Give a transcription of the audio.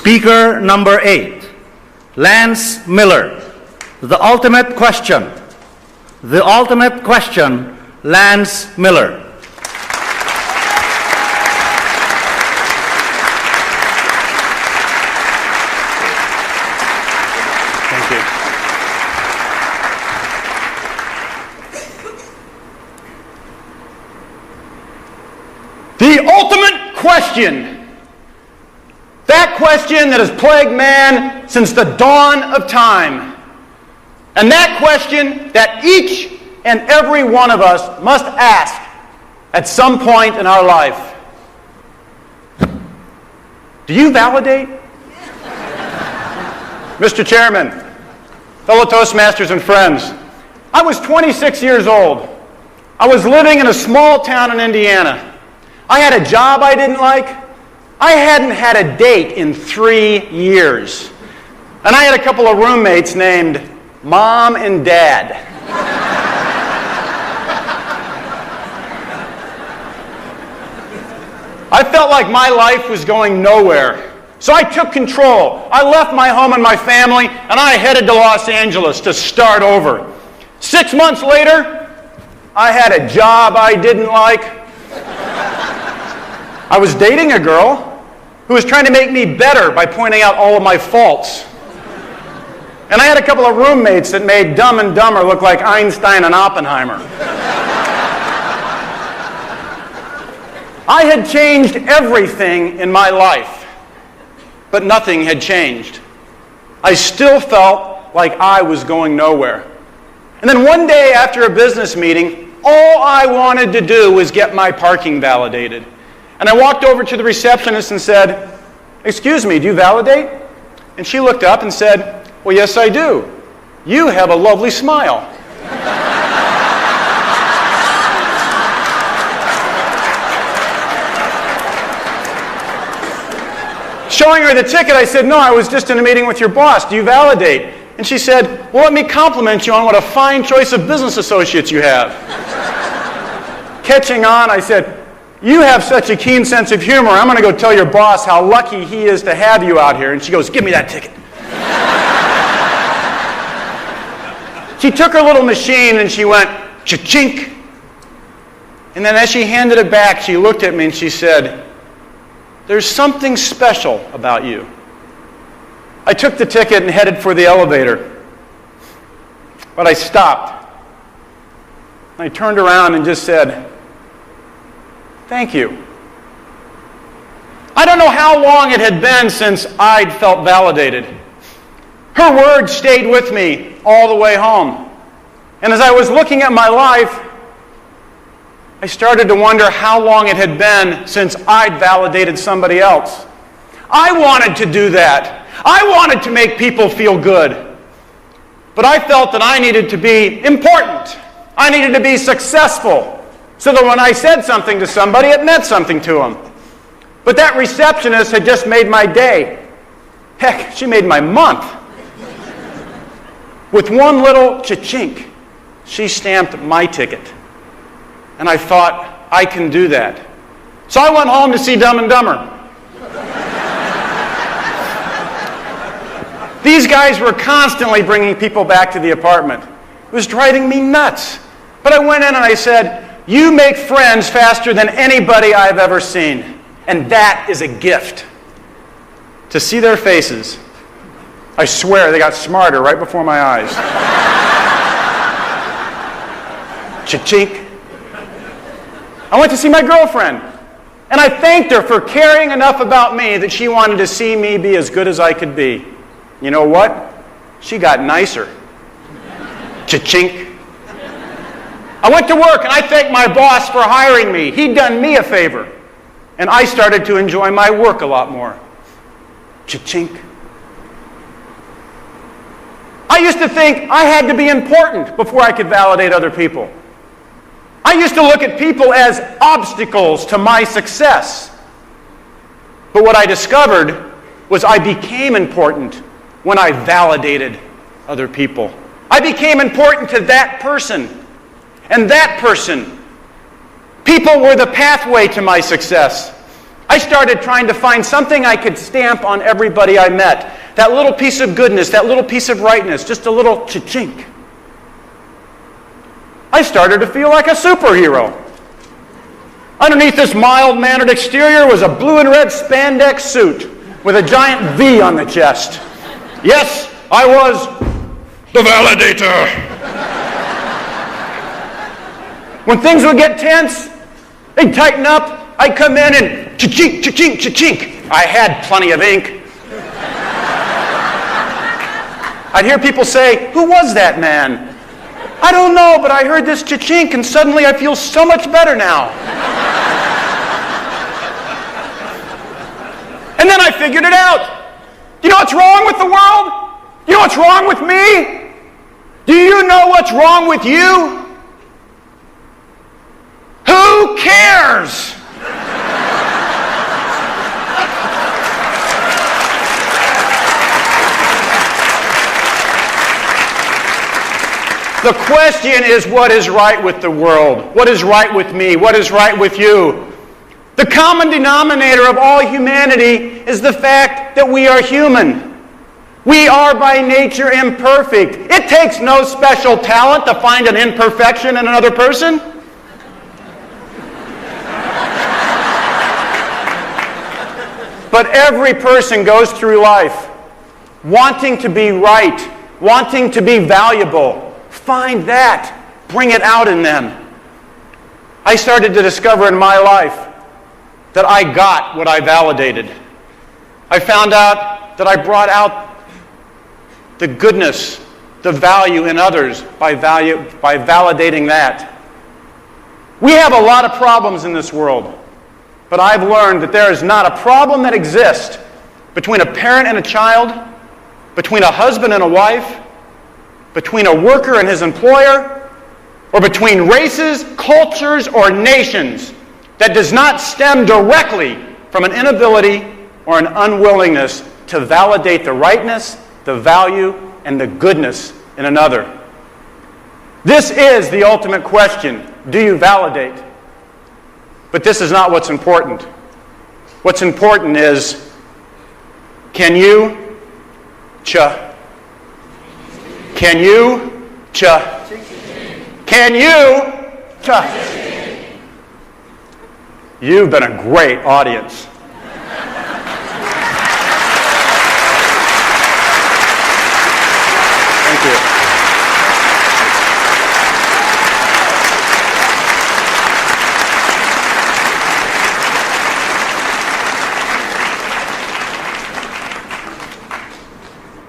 Speaker number 8, Lance Miller. The ultimate question. The ultimate question, Lance Miller. Thank you. The ultimate question. That question that has plagued man since the dawn of time. And that question that each and every one of us must ask at some point in our life. Do you validate? Mr. Chairman, fellow Toastmasters and friends, I was 26 years old. I was living in a small town in Indiana. I had a job I didn't like. I hadn't had a date in 3 years. And I had a couple of roommates named Mom and Dad. I felt like my life was going nowhere. So I took control. I left my home and my family, and I headed to Los Angeles to start over. 6 months later, I had a job I didn't like. I was dating a girl who was trying to make me better by pointing out all of my faults. And I had a couple of roommates that made Dumb and Dumber look like Einstein and Oppenheimer. I had changed everything in my life, but nothing had changed. I still felt like I was going nowhere. And then one day after a business meeting, all I wanted to do was get my parking validated. And I walked over to the receptionist and said, "Excuse me, do you validate?" And she looked up and said, "Well, yes, I do. You have a lovely smile." Showing her the ticket, I said, "No, I was just in a meeting with your boss. Do you validate?" And she said, "Well, let me compliment you on what a fine choice of business associates you have." Catching on, I said, "You have such a keen sense of humor. I'm going to go tell your boss how lucky he is to have you out here." And she goes, "Give me that ticket." She took her little machine and she went, cha-chink. And then as she handed it back, she looked at me and she said, "There's something special about you." I took the ticket and headed for the elevator. But I stopped. I turned around and just said, "Thank you." I don't know how long it had been since I'd felt validated. Her words stayed with me all the way home. And as I was looking at my life, I started to wonder how long it had been since I'd validated somebody else. I wanted to do that. I wanted to make people feel good. But I felt that I needed to be important. I needed to be successful, so that when I said something to somebody, it meant something to them. But that receptionist had just made my day. Heck, she made my month. With one little cha-chink, she stamped my ticket. And I thought, I can do that. So I went home to see Dumb and Dumber. These guys were constantly bringing people back to the apartment. It was driving me nuts. But I went in and I said, "You make friends faster than anybody I've ever seen. And that is a gift." To see their faces, I swear they got smarter right before my eyes. Cha-chink. I went to see my girlfriend. And I thanked her for caring enough about me that she wanted to see me be as good as I could be. You know what? She got nicer. Cha-chink. I went to work and I thanked my boss for hiring me. He'd done me a favor. And I started to enjoy my work a lot more. Cha-chink. I used to think I had to be important before I could validate other people. I used to look at people as obstacles to my success. But what I discovered was I became important when I validated other people. I became important to that person. And that person. People were the pathway to my success. I I started trying to find something I could stamp on everybody I met. That little piece of goodness, that little piece of rightness, just a little cha-chink. I started to feel like a superhero. Underneath this mild-mannered exterior was a blue and red spandex suit with a giant V on the chest. Yes, I was the validator. When things would get tense, they'd tighten up, I'd come in and cha-chink, cha-chink, cha-chink. I had plenty of ink. I'd hear people say, "Who was that man?" "I don't know, but I heard this cha-chink and suddenly I feel so much better now." And then I figured it out. Do you know what's wrong with the world? Do you know what's wrong with me? Do you know what's wrong with you? Who cares? The question is, what is right with the world? What is right with me? What is right with you? The common denominator of all humanity is the fact that we are human. We are by nature imperfect. It takes no special talent to find an imperfection in another person. But every person goes through life wanting to be right, wanting to be valuable. Find that. Bring it out in them. I started to discover in my life that I got what I validated. I found out that I brought out the goodness, the value in others by validating that. We have a lot of problems in this world, but I've learned that there is not a problem that exists between a parent and a child, between a husband and a wife, between a worker and his employer, or between races, cultures, or nations that does not stem directly from an inability or an unwillingness to validate the rightness, the value, and the goodness in another. This is the ultimate question. Do you validate? But this is not what's important. What's important is, can you Can you Can you You've been a great audience.